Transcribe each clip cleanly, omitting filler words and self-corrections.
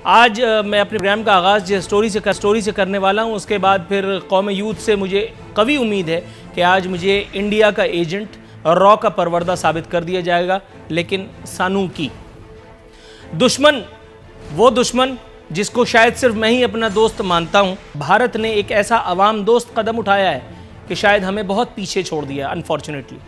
आज मैं अपने प्रोग्राम का आगाज़ जिस स्टोरी से करने वाला हूँ, उसके बाद फिर कौम यूथ से मुझे कवी उम्मीद है कि आज मुझे इंडिया का एजेंट और रॉ का परवरदा साबित कर दिया जाएगा। लेकिन सानू की दुश्मन, वो दुश्मन जिसको शायद सिर्फ मैं ही अपना दोस्त मानता हूँ, भारत ने एक ऐसा अवाम दोस्त कदम उठाया है कि शायद हमें बहुत पीछे छोड़ दिया अनफॉर्चुनेटली।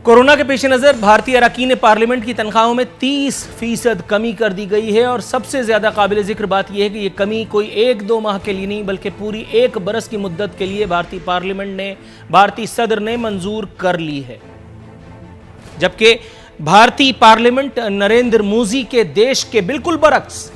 कोरोना के पेश नज़र भारतीय अरकान पार्लियामेंट की तनख्वाहों में 30% कमी कर दी गई है और सबसे ज़्यादा काबिल ज़िक्र बात यह है कि यह कमी कोई 1-2 माह के लिए नहीं बल्कि पूरी 1 बरस की मुद्दत के लिए भारतीय पार्लियामेंट ने, भारतीय सदर ने मंजूर कर ली है। जबकि भारतीय पार्लियामेंट नरेंद्र मोदी के देश के बिल्कुल बरक्स,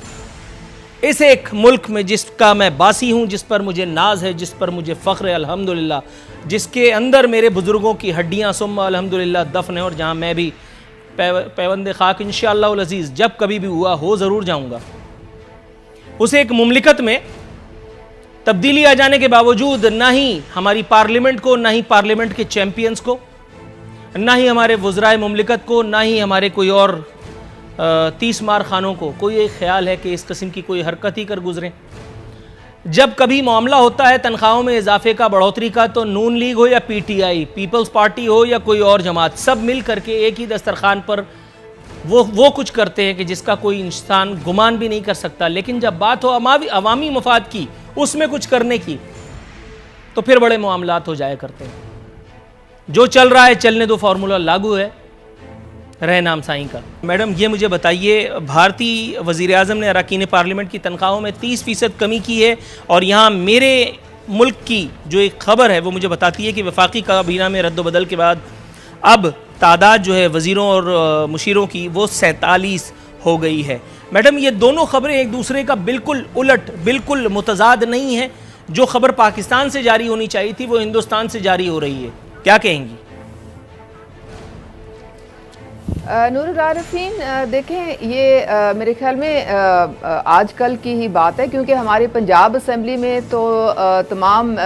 इस एक मुल्क में जिसका मैं बासी हूं, जिस पर मुझे नाज है, जिस पर मुझे फ़ख्र है अल्हम्दुलिल्लाह, जिसके अंदर मेरे बुजुर्गों की हड्डियां सुम्मा अल्हम्दुलिल्लाह दफन है और जहां मैं भी पैवंद खाक इंशाअल्लाह उल अज़ीज़ जब कभी भी हुआ हो ज़रूर जाऊंगा, उस एक मुमलिकत में तब्दीली आ जाने के बावजूद ना ही हमारी पार्लियामेंट को, ना ही पार्लियामेंट के चैंपियंस को, ना ही हमारे वज़राए मुमलिकत को, ना ही हमारे कोई और 30 मार खानों को कोई एक ख्याल है कि इस किस्म की कोई हरकत ही कर गुजरें। जब कभी मामला होता है तनख्वाहों में इजाफे का, बढ़ोतरी का, तो नून लीग हो या पीटीआई, पीपल्स पार्टी हो या कोई और जमात, सब मिल करके एक ही दस्तरखान पर वो कुछ करते हैं कि जिसका कोई इंसान गुमान भी नहीं कर सकता। लेकिन जब बात हो अवामी मफाद की, उसमें कुछ करने की, तो फिर बड़े मामलात हो जाया करते हैं। जो चल रहा है चलने दो, फार्मूला लागू है, रहे नाम साईं का। मैडम ये मुझे बताइए, भारतीय वज़ीर आज़म ने अरकान पार्लियामेंट की तनख्वाहों में 30% कमी की है और यहाँ मेरे मुल्क की जो एक खबर है वो मुझे बताती है कि वफाकी काबीना में रद्दबदल के बाद अब तादाद जो है वज़ीरों और मुशीरों की वो 47 हो गई है। मैडम ये दोनों खबरें एक दूसरे का बिल्कुल उलट, बिल्कुल मुतज़ाद नहीं है। जो खबर पाकिस्तान से जारी होनी चाहिए थी वो हिंदुस्तान से जारी हो रही है, क्या कहेंगी? नूरुल आरिफीन, देखें ये मेरे ख्याल में आजकल की ही बात है, क्योंकि हमारे पंजाब असम्बली में तो तमाम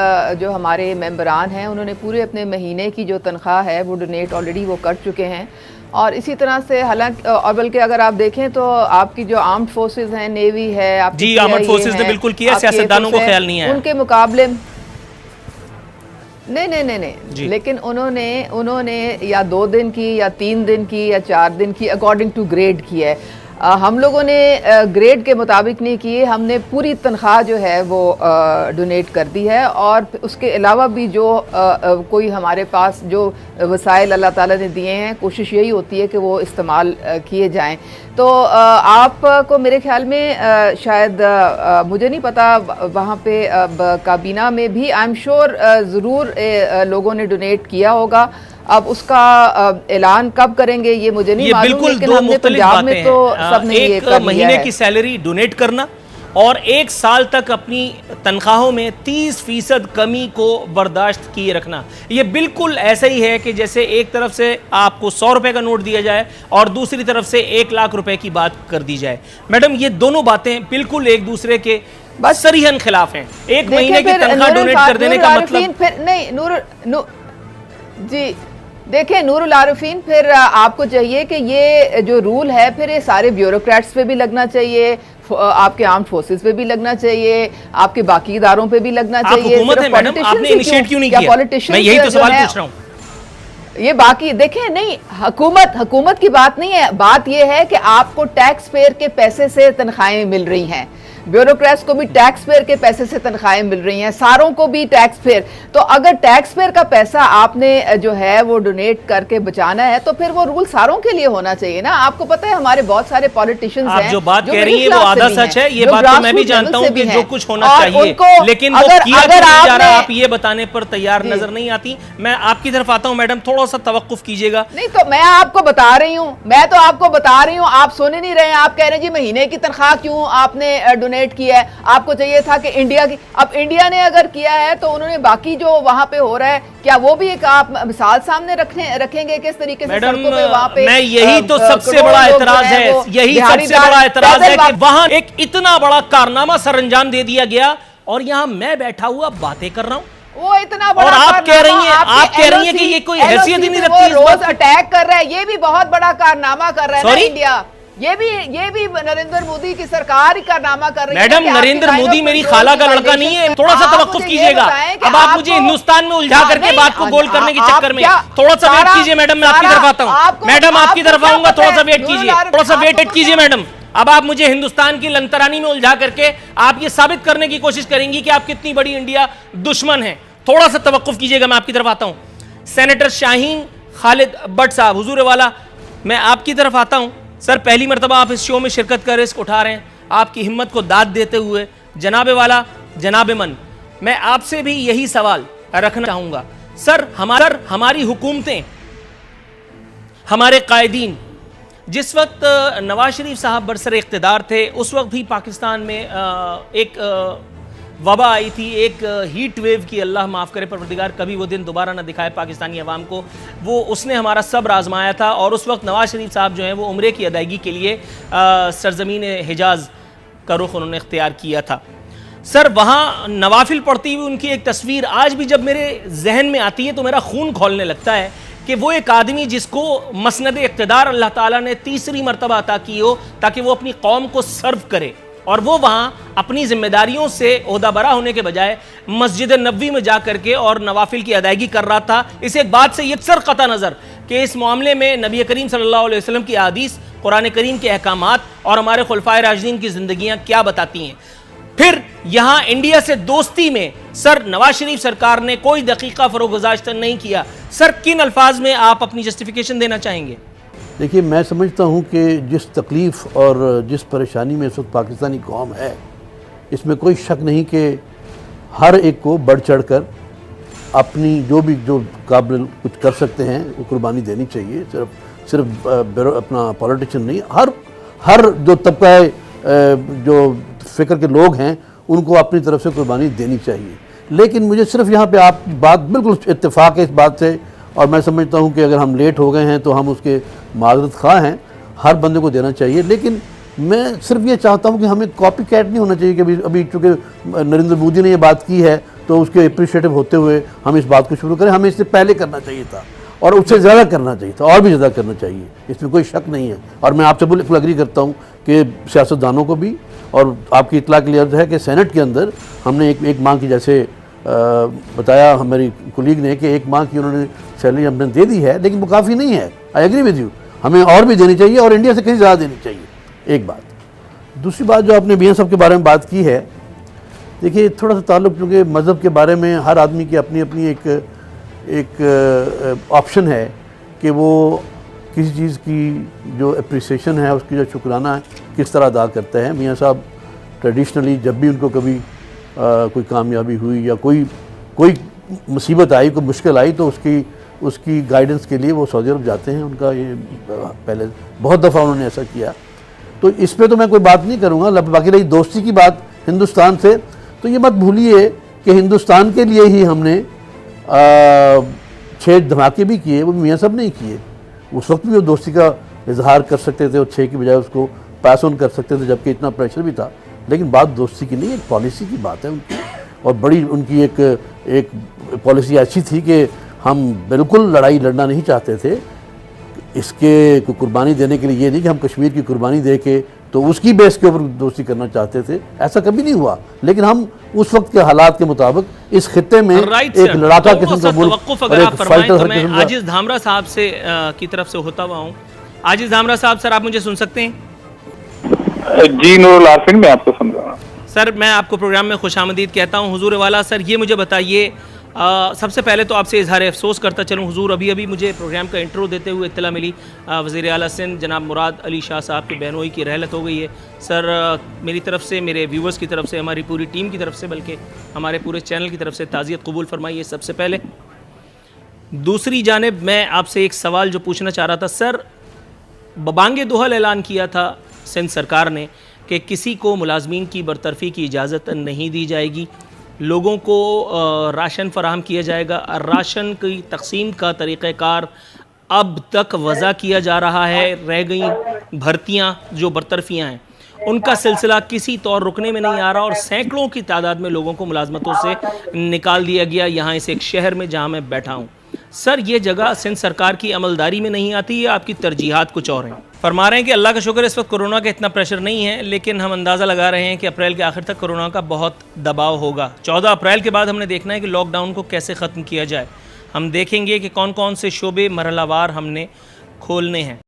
जो हमारे मेंबरान हैं उन्होंने पूरे अपने महीने की जो तनख्वाह है वो डोनेट ऑलरेडी वो कर चुके हैं। और इसी तरह से हालांकि और बल्कि अगर आप देखें तो आपकी जो आर्म्ड फोर्सेस हैं, नेवी है, आपकी जी आर्म्ड फोर्सेस ने बिल्कुल किया, सियासतदानों को ख्याल नहीं है उनके मुकाबले। नहीं, लेकिन उन्होंने या 2 दिन की या 3 दिन की या 4 दिन की अकॉर्डिंग टू ग्रेड की है। हम लोगों ने ग्रेड के मुताबिक नहीं की, हमने पूरी तनख्वाह जो है वो डोनेट कर दी है। और उसके अलावा भी जो कोई हमारे पास जो वसाइल अल्लाह ताला ने दिए हैं, कोशिश यही होती है कि वो इस्तेमाल किए जाएं। तो आपको मेरे ख्याल में शायद मुझे नहीं पता, वहाँ पे काबीना में भी आई एम श्योर ज़रूर लोगों ने डोनेट किया होगा। अब उसका ऐलान कब करेंगे ये मुझे नहीं मालूम, लेकिन हमने पंजाब में तो सबने ये कर लिया है। एक महीने की सैलरी डोनेट करना और 1 साल तक अपनी तनख्वाहों में 30% कमी को बर्दाश्त किए रखना, ये बिल्कुल ऐसा ही है कि जैसे एक तरफ से आपको 100 रुपए का नोट दिया जाए और दूसरी तरफ से 1 लाख रुपए की बात कर दी जाए। मैडम ये दोनों बातें बिल्कुल एक दूसरे के बस सरीहन खिलाफ हैं। 1 महीने की तनख्वाह डोनेट कर देने का मतलब नहीं। जी देखिए नूरुल आरिफीन, फिर आपको चाहिए कि ये जो रूल है फिर ये सारे ब्यूरोक्रेट्स पे भी लगना चाहिए, आपके आर्म्ड फोर्सेस पे भी लगना चाहिए, आपके बाकी इदारों पे भी लगना चाहिए। हुकूमत है मैडम, आपने इनिशिएट क्यों नहीं किया? मैं यही तो सवाल पूछ रहा हूं। ये बाकी देखें, नहीं हुकूमत की बात नहीं है, बात ये है कि आपको टैक्स पेयर के पैसे से तनख्वाहें मिल रही हैं, ब्यूरोक्रेट्स को भी टैक्स पेयर के पैसे से तनख्वाहें मिल रही हैं, सारों को भी टैक्स पेयर। तो अगर टैक्स पेयर का पैसा आपने जो है वो डोनेट करके बचाना है तो फिर वो रूल सारों के लिए होना चाहिए ना। आपको पता है हमारे बहुत सारे पॉलिटिशियंस हैं जो बात कह रही है वो आधा सच है, ये बात तो मैं भी जानता हूं कि जो कुछ होना चाहिए, लेकिन वो किया क्यों नहीं जा रहा, आप ये बताने पर तैयार नजर नहीं आती। मैं आपकी तरफ आता हूं मैडम, थोड़ा सा तवक्कुफ कीजिएगा। नहीं तो मैं आपको बता रही हूँ, आप सुन नहीं रहे हैं। आप कह रहे हैं जी महीने की तनख्वाह क्यों आपने किया है, आपको चाहिए था कि इंडिया की। अब इंडिया ने अगर किया है तो उन्होंने बाकी जो वहां पे हो रहा है, क्या वो भी एक आप मिसाल सामने रखेंगे किस तरीके से सड़कों पे वहां पे? मैं यही तो सबसे बड़ा एतराज है, यही सबसे बड़ा एतराज है कि वहां एक इतना बड़ा कारनामा सर अंजाम दे दिया गया और यहां मैं बैठा हुआ बातें कर रहा हूं। वो इतना बड़ा, और आप कह रही हैं कि ये कोई हैसियत ही नहीं रखती, रोज अटैक कर रहा है, ये भी बहुत बड़ा कारनामा कर रहा है ना इंडिया। ये भी नरेंद्र मोदी की सरकार ही कारनामा कर रही है। मैडम, नरेंद्र मोदी मेरी खाला का लड़का नहीं है, थोड़ा सा तवक्कुफ कीजिएगा। अब आप मुझे हिंदुस्तान में उलझा करके बात को गोल करने के चक्कर में थोड़ा सा वेट कीजिए मैडम, मैं आपकी तरफ आता हूँ। मैडम आपकी तरफ आऊंगा, थोड़ा सा वेट कीजिए, थोड़ा सा वेट कीजिए मैडम। अब आप मुझे हिंदुस्तान की लंतरानी में उलझा करके आप ये साबित करने की कोशिश करेंगी कि आप कितनी बड़ी इंडिया दुश्मन है। थोड़ा सा तवक्कुफ कीजिएगा, मैं आपकी तरफ आता हूं। सेनेटर शाहीन खालिद भट्ट साहब, हुजूर वाला, मैं आपकी तरफ आता हूं। सर, पहली मरतबा आप इस शो में शिरकत का रिस्क उठा रहे हैं, आपकी हिम्मत को दाद देते हुए जनाबे वाला, जनाबे मन, मैं आपसे भी यही सवाल रखना चाहूंगा। सर, हमारी हुकूमतें, हमारे कायदीन, जिस वक्त नवाज शरीफ साहब बरसर इख्तिदार थे, उस वक्त भी पाकिस्तान में एक वबा आई थी, एक हीट वेव की, अल्लाह माफ़ करे परवरदिगार कभी वो दिन दोबारा ना दिखाए पाकिस्तानी अवाम को। वो उसने हमारा सब्र आजमाया था और उस वक्त नवाज शरीफ साहब जो हैं वो उम्रे की अदायगी के लिए सरजमीन हिजाज का रुख उन्होंने इख्तियार किया था। सर, वहाँ नवाफिल पढ़ती हुई उनकी एक तस्वीर आज भी जब मेरे जहन में आती है तो मेरा खून खौलने लगता है कि वो एक आदमी जिसको मसनद इक़्तिदार अल्लाह ताला ने तीसरी मरतबा अता की हो ताकि वो अपनी कौम को सर्व करे, और वो वहाँ अपनी जिम्मेदारियों से ओहदा बरा होने के बजाय मस्जिद नबवी में जा करके और नवाफिल की अदायगी कर रहा था। इस एक बात से यकसर क़ता नज़र कि इस मामले में नबी करीम सल्लल्लाहु अलैहि वसल्लम की हदीस, कुरान करीम के अहकामात और हमारे खुलफाए राशिदीन की ज़िंदगियाँ क्या बताती हैं। फिर यहाँ इंडिया से दोस्ती में सर नवाज शरीफ सरकार ने कोई दकीका फ़रोग़ुज़ाश्त नहीं किया। सर, किन अल्फाज में आप अपनी जस्टिफिकेशन देना चाहेंगे? देखिए, मैं समझता हूँ कि जिस तकलीफ़ और जिस परेशानी में इस वक्त पाकिस्तानी कौम है, इसमें कोई शक नहीं कि हर एक को बढ़ चढ़ कर अपनी जो काबिल कुछ कर सकते हैं वो कुर्बानी देनी चाहिए। सिर्फ अपना पॉलिटिशियन नहीं, हर जो तबका है, जो फ़िक्र के लोग हैं, उनको अपनी तरफ से कुर्बानी देनी चाहिए। लेकिन मुझे सिर्फ यहाँ पे आप बात बिल्कुल इत्तेफाक है इस बात से, और मैं समझता हूँ कि अगर हम लेट हो गए हैं तो हम उसके माज़रत ख़्वाह हैं, हर बंदे को देना चाहिए। लेकिन मैं सिर्फ ये चाहता हूँ कि हमें कॉपी कैट नहीं होना चाहिए कि अभी चूँकि नरेंद्र मोदी ने ये बात की है तो उसके अप्रिशिएटिव होते हुए हम इस बात को शुरू करें। हमें इससे पहले करना चाहिए था और उससे ज़्यादा करना चाहिए था, और भी ज़्यादा करना चाहिए, इसमें कोई शक नहीं है। और मैं आपसे बिल्कुल एग्री करता हूँ कि सियासतदानों को भी, और आपकी इत्तला के लिए अर्ज़ है कि सेनेट के अंदर हमने एक मांग की, जैसे बताया हमारी कुलीग ने कि 1 माह की उन्होंने सैलरी हमने दे दी है, लेकिन वो काफ़ी नहीं है। आई एग्री विद यू, हमें और भी देनी चाहिए और इंडिया से कहीं ज़्यादा देनी चाहिए, एक बात। दूसरी बात जो आपने मियां साहब के बारे में बात की है, देखिए थोड़ा सा ताल्लुक़, क्योंकि मज़हब के बारे में हर आदमी की अपनी अपनी एक ऑप्शन है कि वो किसी चीज़ की जो अप्रिसिएशन है, उसकी जो शुक्राना है, किस तरह अदा करते हैं। मियां साहब ट्रेडिशनली जब भी उनको कभी कोई कामयाबी हुई या कोई मुसीबत आई, कोई मुश्किल आई, तो उसकी गाइडेंस के लिए वो सऊदी अरब जाते हैं। उनका ये पहले बहुत दफ़ा उन्होंने ऐसा किया, तो इस पर तो मैं कोई बात नहीं करूँगा। बाकी रही दोस्ती की बात हिंदुस्तान से, तो ये मत भूलिए कि हिंदुस्तान के लिए ही हमने 6 धमाके भी किए, वो मियां साहब नहीं किए। उस वक्त भी वो दोस्ती का इजहार कर सकते थे और 6 की बजाय उसको पास ऑन कर सकते थे, जबकि इतना प्रेशर भी था। लेकिन बात दोस्ती की नहीं, एक पॉलिसी की बात है उनकी, और बड़ी उनकी एक पॉलिसी ऐसी थी कि हम बिल्कुल लड़ाई लड़ना नहीं चाहते थे। इसके कुर्बानी देने के लिए ये नहीं कि हम कश्मीर की कुर्बानी दे के तो उसकी बेस के ऊपर दोस्ती करना चाहते थे, ऐसा कभी नहीं हुआ। लेकिन हम उस वक्त के हालात के मुताबिक इस खित्ते में एक लड़ाका किस्म का मुल्क, मैं आजिज धामरा साहब से की तरफ से होता हुआ हूँ। आजिज धामरा साहब, सर आप मुझे सुन सकते हैं? जी नूरुल आरफिन, मैं आपको सुन रहा हूँ। सर, मैं आपको प्रोग्राम में खुशामदीद कहता हूँ। हुजूर वाला सर, ये मुझे बताइए, सबसे पहले तो आपसे इजहार अफसोस करता चलूँ, हुजूर अभी मुझे प्रोग्राम का इंट्रो देते हुए इत्तला मिली वज़ीर आला सिंध जनाब मुराद अली शाह साहब की बहनोई की रहलत हो गई है। सर, मेरी तरफ से, मेरे व्यूवर्स की तरफ से, हमारी पूरी टीम की तरफ से, बल्कि हमारे पूरे चैनल की तरफ से ताज़ियत कबूल फरमाइए सबसे पहले। दूसरी जानिब मैं आपसे एक सवाल जो पूछना चाह रहा था, सर बबांगे दोहल ऐलान किया था सिंध सरकार ने कि किसी को मुलाजमीन की बरतरफ़ी की इजाज़त नहीं दी जाएगी, लोगों को राशन फराहम किया जाएगा। राशन की तकसीम का तरीक़ाकार अब तक वज़ा किया जा रहा है, रह गई भर्तियाँ जो बरतरफ़ियाँ हैं उनका सिलसिला किसी तौर रुकने में नहीं आ रहा, और सैकड़ों की तादाद में लोगों को मुलाजमतों से निकाल दिया गया। यहाँ इस एक शहर में जहाँ मैं बैठा हूँ, सर ये जगह सिंध सरकार की अमलदारी में नहीं आती या आपकी तरजीहात कुछ और हैं? फरमा रहे हैं कि अल्लाह का शुक्र इस वक्त कोरोना का इतना प्रेशर नहीं है, लेकिन हम अंदाज़ा लगा रहे हैं कि अप्रैल के आखिर तक कोरोना का बहुत दबाव होगा। 14 अप्रैल के बाद हमने देखना है कि लॉकडाउन को कैसे ख़त्म किया जाए। हम देखेंगे कि कौन कौन से शोबे मरहलावार हमने खोलने हैं।